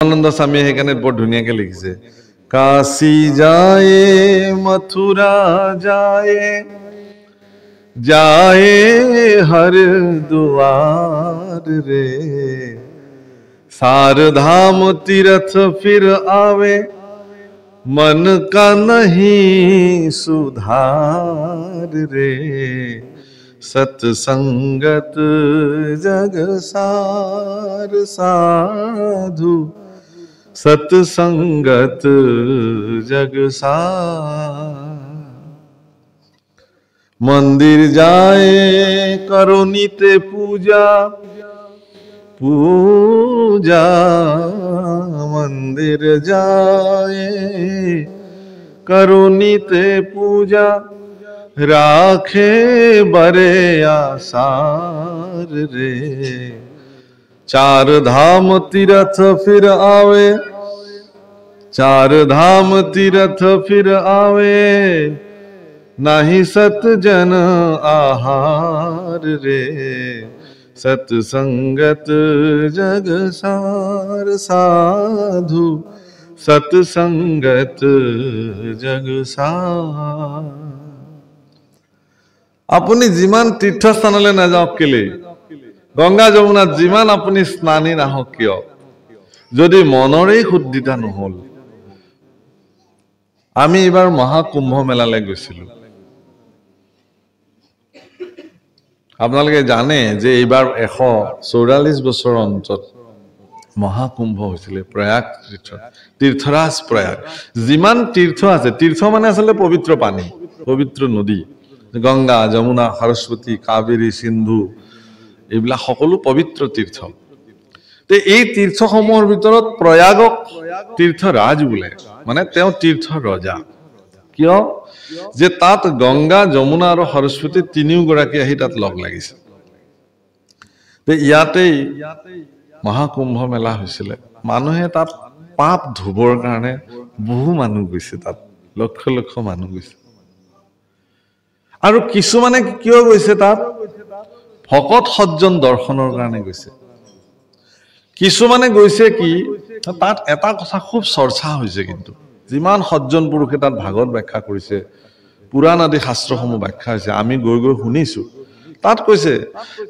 आनंद स्वामी সেইখানে বৰ ধুনীয়াকে লিখিছে काशी जाए मथुरा जाए जाए हरिद्वार रे सारधाम तीर्थ फिर आवे मन का नहीं सुधार रे सत्संगत जग सार साधु सत्संगत जग सार मंदिर जाए करो नित्य पूजा पूजा मंदिर जाए करो नित्य पूजा राखे बरे आसार रे चार धाम तीर्थ फिर आवे चार धाम तीर्थ फिर आवे नाही सत जन आहार रे सत्संगत जग सार साधु सत्संगत जग सार अपनी जिमान तीर्थस्थानले ना जाओ केले गंगा यमुना जिमान अपनी स्नानी नाहक किय यदि मनरे शुद्धिता নহল आमी एबार महाकुंभ मेलाले গৈছিলো आपनालोके जाने जे एबार 144 बছৰ অন্তত महाकुंभ হৈছিলে प्रयाग तीर्थराज प्रयाग जिमान तीर्थ আছে तीर्थ মানে আসলে পবিত্র পানী পবিত্র নদী गंगा यमुना सरस्वती कावेरी सिंधु এইবিলাক সকলো পবিত্ৰ তীৰ্থ তে এই তীৰ্থসমূহৰ ভিতৰত প্ৰয়াগক তীৰ্থৰাজ বোলে মানে তেওঁ তীৰ্থ ৰজা কিয় যে তাত গংগা যমুনা আৰু সৰস্বতী তিনিও গৰাকী আহি তাত লগ লাগিছে তে ইয়াতেই মহাকুম্ভ মেলা হৈছিল মানুহে তাত পাপ ধুবৰ কাৰণে বহু মানুহ গৈছে তাত লক্ষ লক্ষ মানুহ গৈছে আৰু কিছুমানে কিয় গৈছে তাত ভকত সজ্জন দৰ্শনৰ কাৰণে গৈছে কিছুমানে গৈছে কি তাত এটা কথা খুব চৰ্চা হৈছে কিন্তু যিমান সজ্জন পুৰুষে তাত ভাগৱত ব্যাখ্যা কৰিছে পুৰাণ আদি শাস্ত্ৰসমূহ ব্যাখ্যা হৈছে আমি গৈ গৈ শুনিছো তাত কৈছে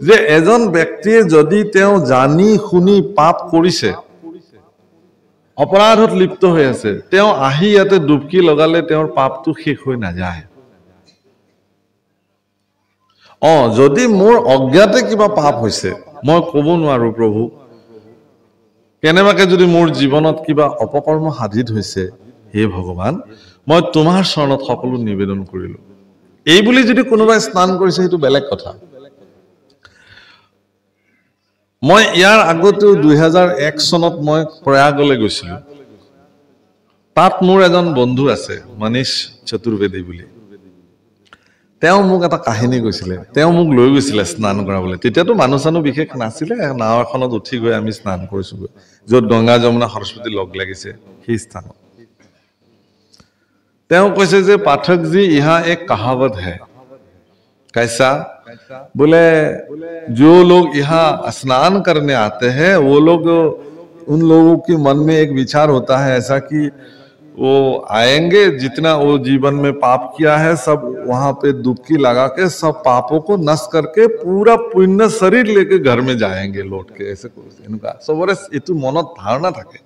যে এজন ব্যক্তিয়ে যদি তেওঁ জানি শুনি পাপ কৰিছে অপৰাধত লিপ্ত হৈ আছে তেওঁ আহি ইয়াতে ডুবকি লগালে তেওঁৰ পাপটো শেষ হৈ নাযায় যদি মোৰ অজ্ঞাতে কিবা পাপ হৈছে মই ক'ব নোৱাৰো প্ৰভু কেনেবাকে যদি মোৰ জীৱনত কিবা অপকৰ্ম সাধিত হৈছে হে ভগৱান মই তোমাৰ চৰণত সকলো নিবেদন কৰিলো এই বুলি যদি কোনোবাই স্নান কৰিছে সেইটো বেলেগ কথা মই ইয়াৰ আগতে 2001 চনত মই প্ৰয়াগলৈ গৈছিলো তাত মোৰ এজন বন্ধু আছে মনীষ চতুৰ্বেদী বুলি তেওঁ মোক এটা কাহিনী কৈছিলে তেওঁ মোক লৈ গৈছিলে স্নান কৰাবলৈ তেতিয়াতো মানুহ বিশেষ নাছিলে নাও এখনত উঠি গৈ আমি স্নান কৰিছো যত গংগা যমুনা সৰস্বতী লগ লাগিছে সেই স্থানত তেওঁ কৈছে যে পাঠক जी यहाँ एक कहावत है कैसा बोले जो लोग यहाँ स्नान करने आते हैं वो लोग उन लोगों के मन में एक विचार होता है ऐसा कि वो आएंगे जितना वो जीवन में पाप किया है सब वहां पे डुबकी लगा के सब पापों को नष्ट करके पूरा पुण्य शरीर लेके घर में जाएंगे लौट के ऐसे इनका सबरे एतु मनत धारणा থাকে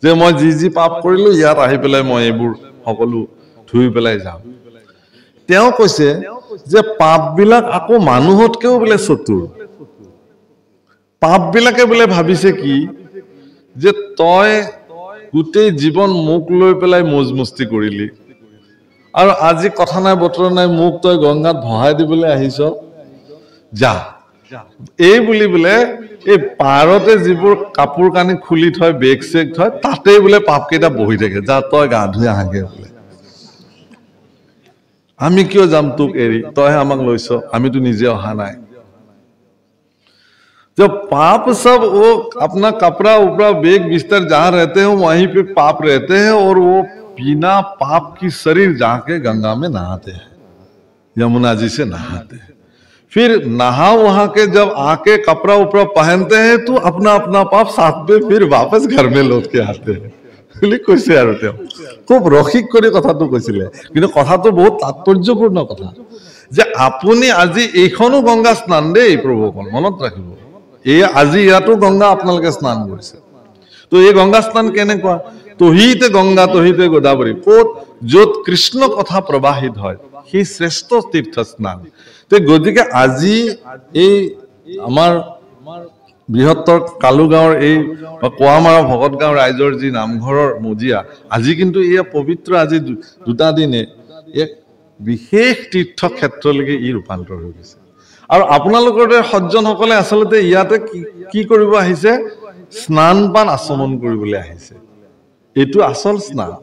যে মই জি পাপ কৰিলো ইয়াত আহি পেলাই মই এইবোৰ সকলো ধুই পেলাই যাম তেওঁ কৈছে যে পাপ বিলাক আকো মানুহতকেও বলে চতুৰ পাপ বিলাকে বলে ভাবিছে কি যে তই গোটেই জীবন মুখ লৈ পেলাই মজমস্তি কৰিলি আৰু আজি কথা নাই বতৰ নাই মুখ তই গংগাত ভহাই দিবলৈ আহিছ যা এই বুলি বলে এই পাৰতে যিবোৰ কাপোৰ কানি খুলি থয় বেগ চেক থয় তাতে বলে পাপ কেইটা বহি থাকে যা তই গা ধুই আহাগে বলে আমি কিয় যাম তোক এৰি তই আমাক লৈছ আমিতো নিজে অহা নাই जब पाप सब वो अपना कपड़ा उपड़ा बेग बिस्तर जहां रहते हैं वहीं पे पाप रहते हैं और वो बिना पाप की शरीर जाके गंगा में नहाते हैं यमुना जी से नहाते हैं फिर नहा वहा के जब आके कपड़ा उपड़ा पहनते हैं तो अपना अपना पाप साथ में फिर वापस घर में लौट के आते हैं বুলি কৈছে আৰু তেওঁ খুব ৰসিক কৰি কথাটো কৈছিলে কিন্তু কথাটো বহুত তাৎপৰ্যপূৰ্ণ কথা যে আপুনি আজি এইখনো গংগা স্নান দেই প্ৰভুকল মনত ৰাখিব এই আজি ইয়াতো গংগা আপোনালোকে স্নান কৰিছে তো এই গংগা স্নান কেনেকুৱা তহিতে গংগা তহিতে গোদাবৰী ক'ত য'ত কৃষ্ণ কথা প্ৰবাহিত হয় সেই শ্ৰেষ্ঠ তীৰ্থ স্নান তো গতিকে আজি এই আমাৰ বৃহত্তৰ কালুগাঁৱৰ এই কোৱামাৰা ভগতগাঁও ৰাইজৰ যি নামঘৰৰ মজিয়া আজি কিন্তু এই পবিত্ৰ আজি দুটা দিনে এক বিশেষ তীৰ্থ ক্ষেত্ৰলৈকে ই ৰূপান্তৰ হৈ গৈছে আৰু আপোনালোকৰ সজ্জনসকলে আচলতে ইয়াতে কি কৰিব আহিছে স্নান পান আচমন কৰিবলৈ আহিছে এইটো আচল স্নান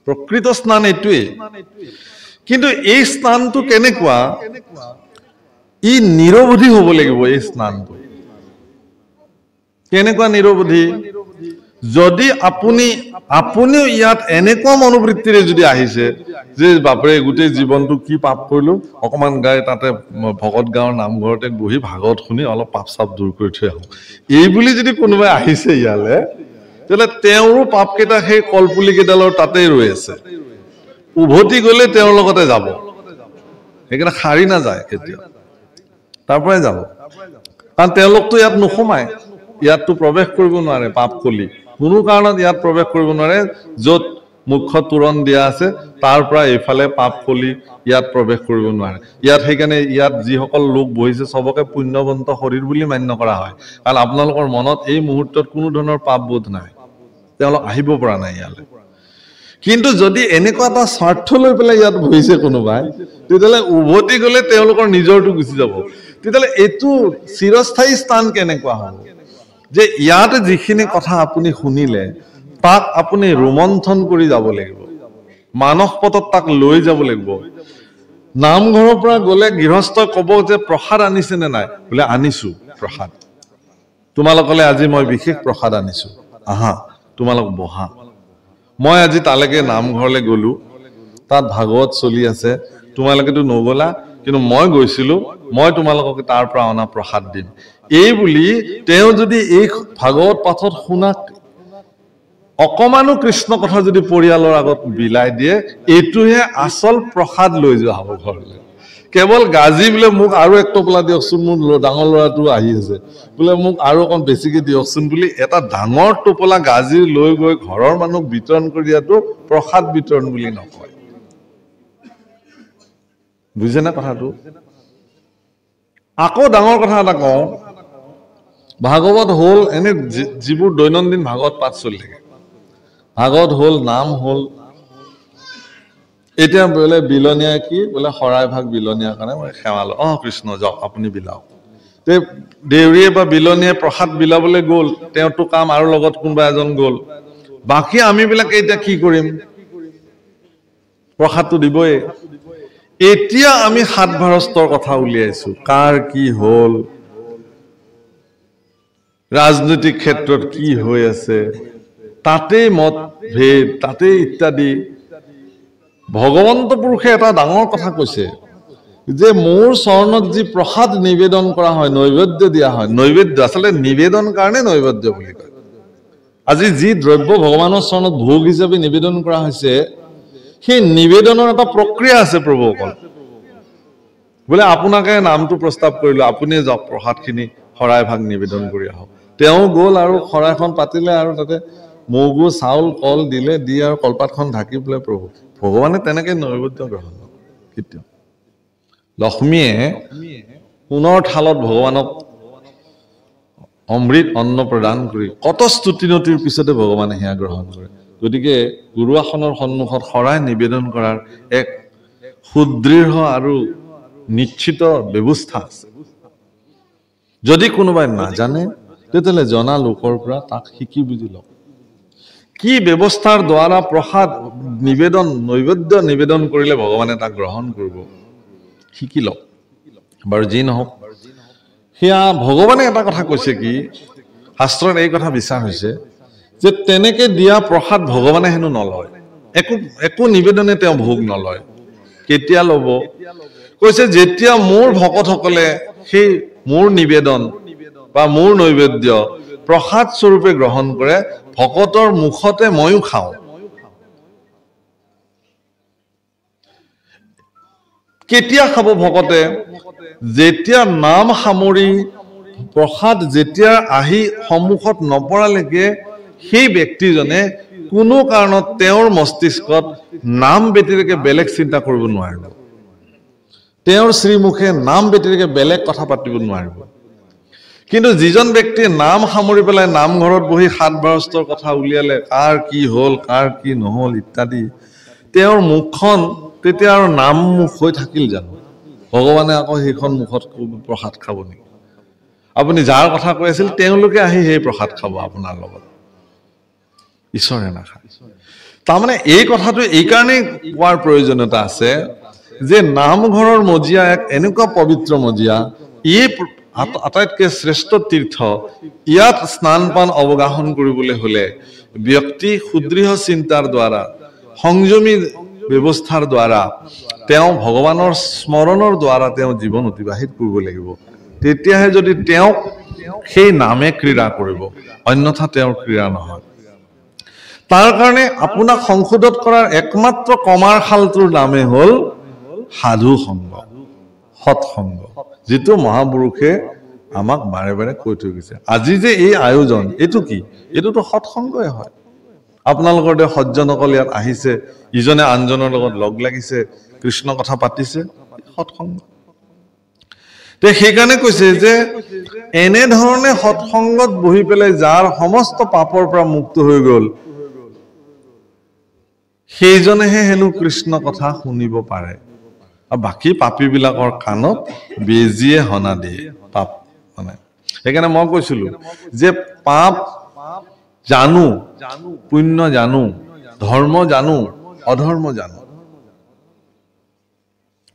প্ৰকৃত স্নান এইটোৱে কিন্তু এই স্নানটো কেনেকুৱা ই নিৰৱধি হ'ব লাগিব এই স্নানটো কেনেকুৱা নিৰৱধি যদি আপুনিও ইয়াত এনেকুৱা মনোবৃত্তিৰে যদি আহিছে যে বাপৰে গোটেই জীৱনটো কি পাপ কৰিলো অকমান গাই তাতে ভগত গাঁৱৰ নামঘৰতে বহি ভাগৱত শুনি অলপ পাপ চাপ দূৰ কৰি থৈ আহো এই বুলি যদি কোনোবাই আহিছে ইয়ালে তেলে তেওঁৰো পাপ কেইটা সেই কলপুলি কেইডালৰ তাতেই ৰৈ আছে উভতি গলে তেওঁৰ লগতে যাব সেইকেইটা সাৰি নাযায় কেতিয়া তাৰ পৰাই যাব কাৰণ তেওঁলোকতো ইয়াত নোসোমায় ইয়াততো প্ৰৱেশ কৰিব নোৱাৰে পাপ কলি কোনো কাৰণত ইয়াত প্ৰৱেশ কৰিব নোৱাৰে য'ত মুখ্য তোৰণ দিয়া আছে তাৰ পৰা এইফালে পাপ কলি ইয়াত প্ৰৱেশ কৰিব নোৱাৰে ইয়াত সেইকাৰণে ইয়াত যিসকল লোক বহিছে সবকে পুণ্যবন্ত শৰীৰ বুলি মান্য কৰা হয় কাৰণ আপোনালোকৰ মনত এই মুহূৰ্তত কোনো ধৰণৰ পাপ বোধ নাই তেওঁলোক আহিব পৰা নাই ইয়ালে কিন্তু যদি এনেকুৱা এটা স্বাৰ্থ লৈ পেলাই ইয়াত বহিছে কোনোবাই তেতিয়াহ'লে উভতি গলে তেওঁলোকৰ নিজৰটো গুচি যাব তেতিয়াহ'লে এইটো চিৰস্থায়ী স্থান কেনেকুৱা হ'ব যে ইয়াতে যিখিনি কথা আপুনি শুনিলে তাক আপুনি ৰোমন্থন কৰি যাব লাগিব মানস পথত তাক লৈ যাব লাগিব নামঘৰৰ পৰা গলে গৃহস্থ ক'ব যে প্ৰসাদ আনিছে নে নাই বোলে আনিছো প্ৰসাদ তোমালোকলে আজি মই বিশেষ প্ৰসাদ আনিছো আহা তোমালোক বহা মই আজি তালৈকে নামঘৰলৈ গলো তাত ভাগৱত চলি আছে তোমালোকেতো নগলা কিন্তু মই গৈছিলো মই তোমালোকক তাৰ পৰা অনা প্ৰসাদ দিম এই বুলি তেওঁ যদি এই ভাগৱত পাঠত শুনা অকমানো কৃষ্ণ কথা যদি পৰিয়ালৰ আগত বিলাই দিয়ে এইটোহে আচল প্ৰসাদ লৈ যোৱা হ'ব ঘৰলৈ কেৱল গাজি বোলে মোক আৰু এক টোপলা দিয়কচোন মোৰ ডাঙৰ ল'ৰাটো আহি আছে বোলে মোক আৰু অকণ বেছিকে দিয়কচোন বুলি এটা ডাঙৰ টোপলা গাজি লৈ গৈ ঘৰৰ মানুহক বিতৰণ কৰি দিয়াটো প্ৰসাদ বিতৰণ বুলি নকয় বুজিছে না কথাটো আকৌ ডাঙৰ কথা এটা কওঁ ভাগৱত হ'ল এনে যিবোৰ দৈনন্দিন ভাগৱত পাঠ চলি থাকে ভাগৱত হ'ল নাম হ'ল এতিয়া বোলে বিলনীয়া কি বোলে শৰাই ভাগ বিলনীয়াৰ কাৰণে মই সেৱালো কৃষ্ণ যাওক আপুনি বিলাওক তে দেউৰীয়ে বা বিলনীয়ে প্ৰসাদ বিলাবলৈ গ'ল তেওঁতো কাম আৰু লগত কোনোবা এজন গ'ল বাকী আমি বিলাকে এতিয়া কি কৰিম প্ৰসাদটো দিবই এতিয়া আমি সাত ভাৰস্তৰ কথা উলিয়াইছো কাৰ কি হ'ল ৰাজনৈতিক ক্ষেত্ৰত কি হৈ আছে তাতে মত ভেদ তাতে ইত্যাদি ভগৱন্ত পুৰুষে এটা ডাঙৰ কথা কৈছে যে মোৰ চৰণত যি প্ৰসাদ নিবেদন কৰা হয় নৈবেদ্য দিয়া হয় নৈবেদ্য আচলতে নিবেদন কাৰণে নৈবেদ্য বুলি কয় আজি যি দ্ৰব্য ভগৱানৰ চৰণত ভোগ হিচাপে নিবেদন কৰা হৈছে সেই নিবেদনৰ এটা প্ৰক্ৰিয়া আছে প্ৰভুসকল বোলে আপোনাকে নামটো প্ৰস্তাৱ কৰিলো আপুনি যাওক প্ৰসাদখিনি শৰাই ভাগ নিবেদন কৰি আহক তেওঁ গ'ল আৰু শৰাইখন পাতিলে আৰু তাতে মগু চাউল কল দিলে দি আৰু কলপাতখন ঢাকি পেলাই প্ৰভু ভগৱানে তেনেকে নৈবেদ্য গ্ৰহণ নকৰে কেতিয়াও লক্ষ্মীয়ে সোণৰ থালত ভগৱানক অমৃত অন্ন প্ৰদান কৰি কত স্তুতিনতিৰ পিছতে ভগৱানে সেয়া গ্ৰহণ কৰে গতিকে গুৰুআসনৰ সন্মুখত শৰাই নিবেদন কৰাৰ এক সুদৃঢ় আৰু নিশ্চিত ব্যৱস্থা আছে যদি কোনোবাই নাজানে তেতিয়াহ'লে জনা লোকৰ পৰা তাক শিকি বুজি লওক কি ব্যৱস্থাৰ দ্বাৰা প্ৰসাদ নিবেদন নৈবেদ্য নিবেদন কৰিলে ভগৱানে তাক গ্ৰহণ কৰিব শিকি লওক বাৰু যি নহওক সেয়া ভগৱানে এটা কথা কৈছে কি শাস্ত্ৰত এই কথা বিচাৰ হৈছে যে তেনেকে দিয়া প্ৰসাদ ভগৱানে হেনো নলয় একো নিবেদনে তেওঁ ভোগ নলয় কেতিয়া ল'ব কৈছে যেতিয়া মোৰ ভকতসকলে সেই মোৰ নিবেদন বা মোৰ নৈবেদ্য প্ৰসাদ স্বৰূপে গ্ৰহণ কৰে ভকতৰ মুখতে ময়ো খাওঁ। কেতিয়া খাব ভকতে? যেতিয়া নাম সামৰি প্ৰসাদ যেতিয়া আহি সন্মুখত নপৰালৈকে সেই ব্যক্তিজনে কোনো কাৰণত তেওঁৰ মস্তিষ্কত নাম ব্যতিৰেকে বেলেগ চিন্তা কৰিব নোৱাৰিব। তেওঁৰ শ্ৰীমুখে নাম ব্যতিৰেকে বেলেগ কথা পাতিব নোৱাৰিব। কিন্তু যিজন ব্যক্তিয়ে নাম সামৰি পেলাই নামঘৰত বহি ৭ বাৰস্তৰ কথা উলিয়ালে, কাৰ কি হ'ল, কাৰ কি নহ'ল ইত্যাদি, তেওঁৰ মুখখন তেতিয়া আৰু নাম মুখ হৈ থাকিল জানো? ভগৱানে আকৌ সেইখন মুখত প্ৰসাদ খাব নেকি? আপুনি যাৰ কথা কৈ আছিল তেওঁলোকে আহি সেই প্ৰসাদ খাব আপোনাৰ লগত, ঈশ্বৰে নাখায়। তাৰমানে এই কথাটো এইকাৰণেই কোৱাৰ প্ৰয়োজনীয়তা আছে যে নামঘৰৰ মজিয়া এক এনেকুৱা পবিত্ৰ মজিয়া, ই আটাইতকৈ শ্ৰেষ্ঠ তীৰ্থ। ইয়াত স্নান পান অৱগাহন কৰিবলৈ হলে ব্যক্তি সুদৃঢ় চিন্তাৰ দ্বাৰা, সংযমী ব্যৱস্থাৰ দ্বাৰা, তেওঁ ভগৱানৰ স্মৰণৰ দ্বাৰা তেওঁ জীৱন অতিবাহিত কৰিব লাগিব। তেতিয়াহে যদি তেওঁক সেই নামে ক্ৰীড়া কৰিব, অন্যথা তেওঁৰ ক্ৰীড়া নহয়। তাৰ কাৰণে আপোনাক সংশোধন কৰাৰ একমাত্ৰ কমাৰ শালটোৰ নামে হ'ল সাধু সংগ, সৎসংগ, যিটো মহাপুৰুষে আমাক বাৰে বাৰে কৈ থৈ গৈছে। আজি যে এই আয়োজন, এইটো কি? এইটোতো সৎসংগই হয়। আপোনালোকৰ দৰে সজ্জনসকল ইয়াত আহিছে, ইজনে আনজনৰ লগত লগ লাগিছে, কৃষ্ণ কথা পাতিছে, সৎসংগ। সেইকাৰণে কৈছে যে এনেধৰণে সৎসংগত বহি পেলাই যাৰ সমস্ত পাপৰ পৰা মুক্ত হৈ গল, সেইজনেহে হেনো কৃষ্ণ কথা শুনিব পাৰে। আৰু বাকী পাপী বিলাকৰ কাণত বেজিয়ে হনা দিয়ে। পাপ মানে সেইকাৰণে মই কৈছিলো যে পাপ জানো, পুণ্য জানো, ধৰ্ম জানো, অধৰ্ম জানো।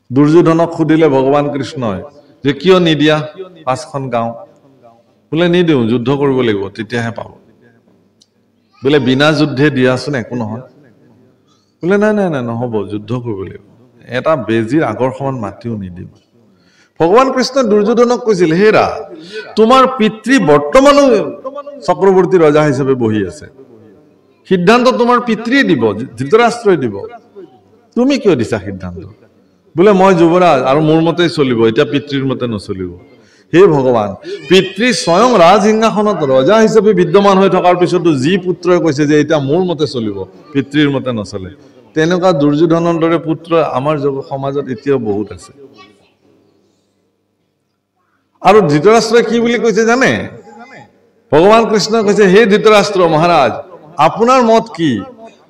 দুৰ্যোধনক সুধিলে ভগৱান কৃষ্ণই যে কিয় নিদিয়া 5খন গাঁও? বোলে নিদিওঁ, যুদ্ধ কৰিব লাগিব, তেতিয়াহে পাব। বোলে বিনা যুদ্ধে দিয়াচোন, একো নহয়। বোলে নাই নাই নাই, নহব, যুদ্ধ কৰিব লাগিব, এটা বেজিৰ আগৰ সমান মাটিও নিদিম। ভগৱান কৃষ্ণই দুৰ্যোধনক কৈছিল, হেৰা তোমাৰ পিতৃ বৰ্তমানো চক্ৰৱৰ্তী ৰজা হিচাপে বহি আছে, সিদ্ধান্ত তোমাৰ পিতৃয়ে দিব, ধৃতৰাষ্ট্ৰই দিব, তুমি কিয় দিছা সিদ্ধান্ত? বোলে মই যুৱৰাজ আৰু মোৰ মতেই চলিব, এতিয়া পিতৃৰ মতে নচলিব। হে ভগৱান, পিতৃ স্বয়ং ৰাজসিংহাসনত ৰজা হিচাপে বিদ্যমান হৈ থকাৰ পিছতো যি পুত্ৰই কৈছে যে এতিয়া মোৰ মতে চলিব, পিতৃৰ মতে নচলে, তেনেকুৱা দুৰ্যোধনৰ দৰে পুত্ৰ আমাৰ সমাজত এতিয়াও বহুত আছে। আৰু ধৃতৰাষ্ট্ৰই কি বুলি কৈছে জানে? ভগৱান কৃষ্ণই কৈছে, হে ধৃতৰাষ্ট্ৰ মহাৰাজ, আপোনাৰ মত কি?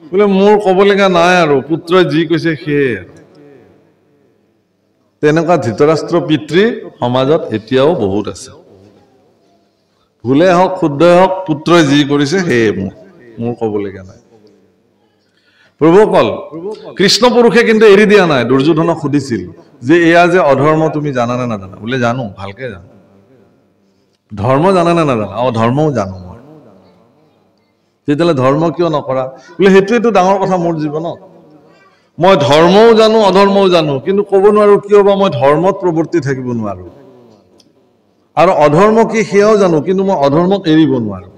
বোলে মোৰ কবলগীয়া নাই, আৰু পুত্ৰই যি কৈছে সেয়ে। তেনেকুৱা ধৃতৰাষ্ট্ৰ পিতৃ সমাজত এতিয়াও বহুত আছে। ভুলে হওক শুদ্ধই হওক, পুত্ৰই যি কৰিছে সেয়ে মোৰ কবলগীয়া নাই। প্ৰভুসকল, কৃষ্ণ পুৰুষে কিন্তু এৰি দিয়া নাই। দুৰ্যোধনক সুধিছিল যে এয়া যে অধৰ্ম, তুমি জানানে নাজানা? বোলে জানো, ভালকে জানো। ধৰ্ম জানানে নাজানা? ধৰ্মও জানো মই। তেতিয়াহ'লে ধৰ্ম কিয় নকৰা? বোলে সেইটোৱেতো ডাঙৰ কথা মোৰ জীৱনত। মই ধৰ্মও জানো, অধৰ্মও জানো, কিন্তু ক'ব নোৱাৰো কিয় বা মই ধৰ্মত প্ৰৱৰ্তি থাকিব নোৱাৰো। আৰু অধৰ্ম কি সেয়াও জানো, কিন্তু মই অধৰ্মক এৰিব নোৱাৰো।